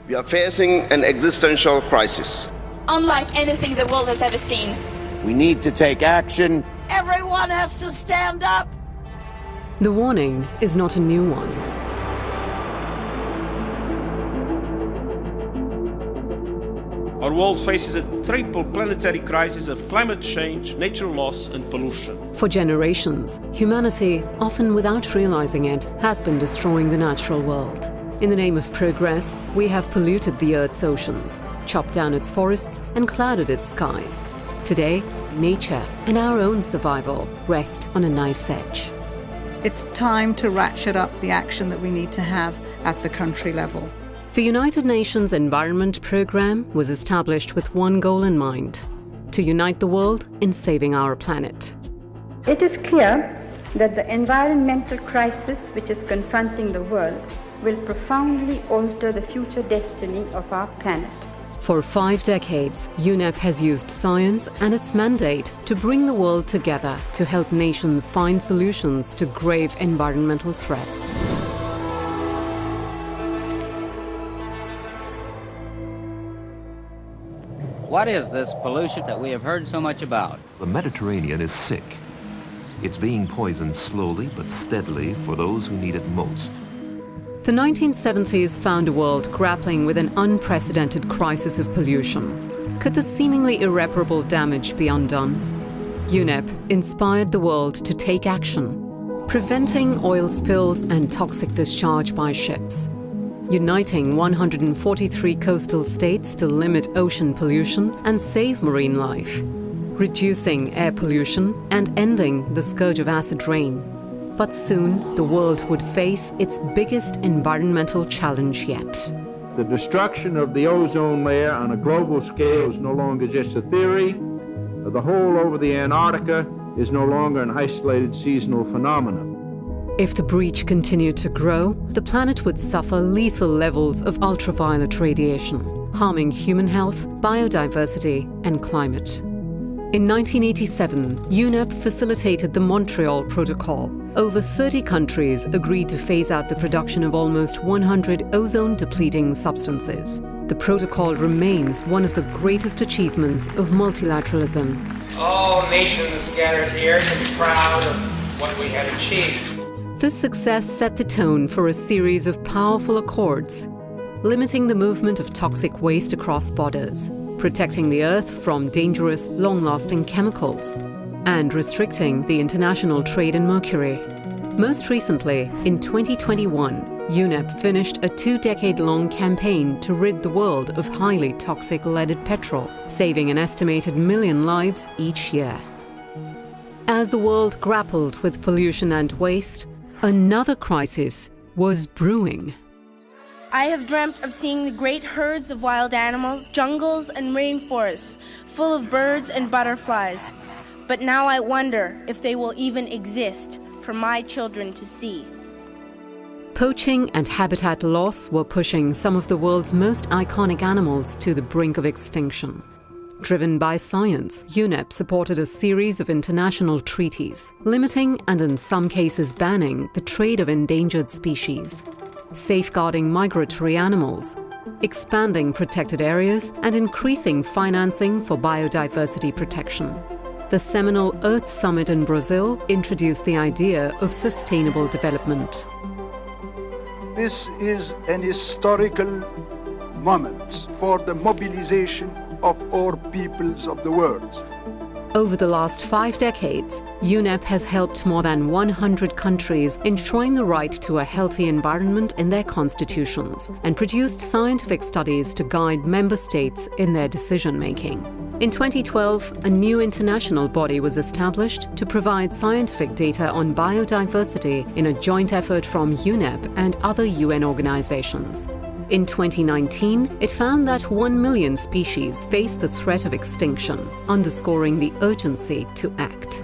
We are facing an existential crisis. Unlike anything the world has ever seen. We need to take action. Everyone has to stand up. The warning is not a new one. Our world faces a triple planetary crisis of climate change, nature loss and pollution. For generations, humanity, often without realizing it, has been destroying the natural world. In the name of progress, we have polluted the Earth's oceans, chopped down its forests and clouded its skies. Today, nature and our own survival rest on a knife's edge. It's time to ratchet up the action that we need to have at the country level. The United Nations Environment Programme was established with one goal in mind: to unite the world in saving our planet. It is clear that the environmental crisis which is confronting the world will profoundly alter the future destiny of our planet. For 5 decades, UNEP has used science and its mandate to bring the world together to help nations find solutions to grave environmental threats. What is this pollution that we have heard so much about? The Mediterranean is sick. It's being poisoned slowly but steadily for those who need it most. The 1970s found a world grappling with an unprecedented crisis of pollution. Could the seemingly irreparable damage be undone? UNEP inspired the world to take action, preventing oil spills and toxic discharge by ships, uniting 143 coastal states to limit ocean pollution and save marine life, reducing air pollution and ending the scourge of acid rain. But soon, the world would face its biggest environmental challenge yet. The destruction of the ozone layer on a global scale is no longer just a theory. The hole over the Antarctica is no longer an isolated seasonal phenomenon. If the breach continued to grow, the planet would suffer lethal levels of ultraviolet radiation, harming human health, biodiversity, and climate. In 1987, UNEP facilitated the Montreal Protocol. Over 30 countries agreed to phase out the production of almost 100 ozone-depleting substances. The protocol remains one of the greatest achievements of multilateralism. All nations gathered here to be proud of what we have achieved. This success set the tone for a series of powerful accords, limiting the movement of toxic waste across borders, protecting the Earth from dangerous, long-lasting chemicals, and restricting the international trade in mercury. Most recently, in 2021, UNEP finished a 2-decade-long campaign to rid the world of highly toxic leaded petrol, saving an estimated 1 million lives each year. As the world grappled with pollution and waste, another crisis was brewing. I have dreamt of seeing the great herds of wild animals, jungles and rainforests, full of birds and butterflies. But now I wonder if they will even exist for my children to see. Poaching and habitat loss were pushing some of the world's most iconic animals to the brink of extinction. Driven by science, UNEP supported a series of international treaties, limiting and in some cases banning the trade of endangered species, safeguarding migratory animals, expanding protected areas, and increasing financing for biodiversity protection. The seminal Earth Summit in Brazil introduced the idea of sustainable development. This is an historical moment for the mobilization of all peoples of the world. Over the last 5 decades, UNEP has helped more than 100 countries enshrine the right to a healthy environment in their constitutions and produced scientific studies to guide member states in their decision-making. In 2012, a new international body was established to provide scientific data on biodiversity in a joint effort from UNEP and other UN organizations. In 2019, it found that 1 million species face the threat of extinction, underscoring the urgency to act.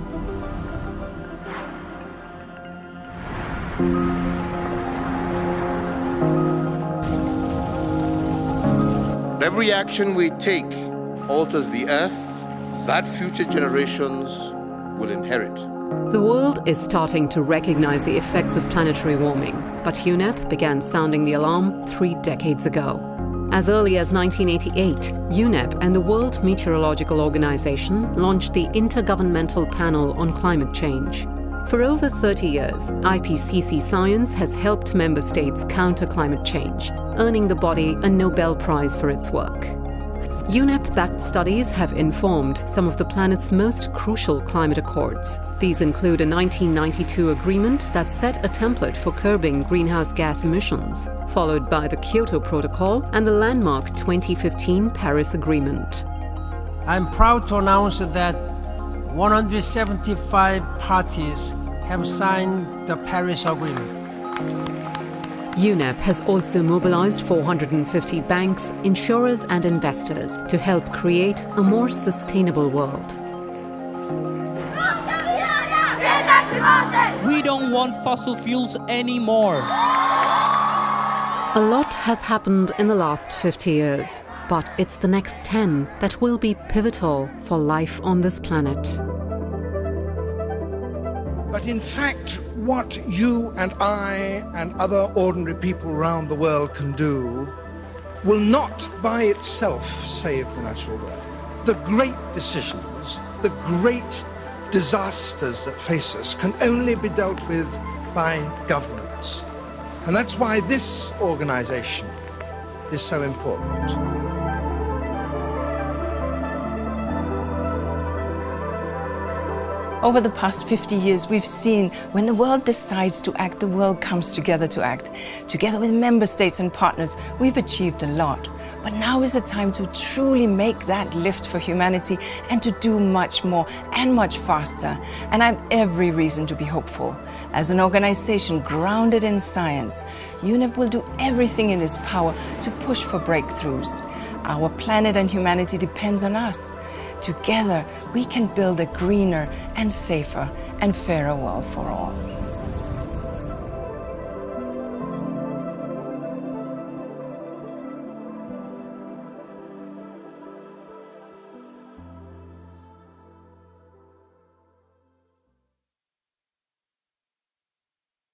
Every action we take alters the earth that future generations will inherit. The world is starting to recognize the effects of planetary warming, but UNEP began sounding the alarm 3 decades ago. As early as 1988, UNEP and the World Meteorological Organization launched the Intergovernmental Panel on Climate Change. For over 30 years, IPCC science has helped member states counter climate change, earning the body a Nobel Prize for its work. UNEP-backed studies have informed some of the planet's most crucial climate accords. These include a 1992 agreement that set a template for curbing greenhouse gas emissions, followed by the Kyoto Protocol and the landmark 2015 Paris Agreement. I'm proud to announce that 175 parties have signed the Paris Agreement. UNEP has also mobilized 450 banks, insurers and investors to help create a more sustainable world. We don't want fossil fuels anymore. A lot has happened in the last 50 years, but it's the next 10 that will be pivotal for life on this planet. But in fact, what you and I and other ordinary people around the world can do will not by itself save the natural world. The great decisions, the great disasters that face us can only be dealt with by governments. And that's why this organization is so important. Over the past 50 years, we've seen when the world decides to act, the world comes together to act. Together with member states and partners, we've achieved a lot. But now is the time to truly make that lift for humanity and to do much more and much faster. And I have every reason to be hopeful. As an organization grounded in science, UNEP will do everything in its power to push for breakthroughs. Our planet and humanity depends on us. Together, we can build a greener and safer and fairer world for all.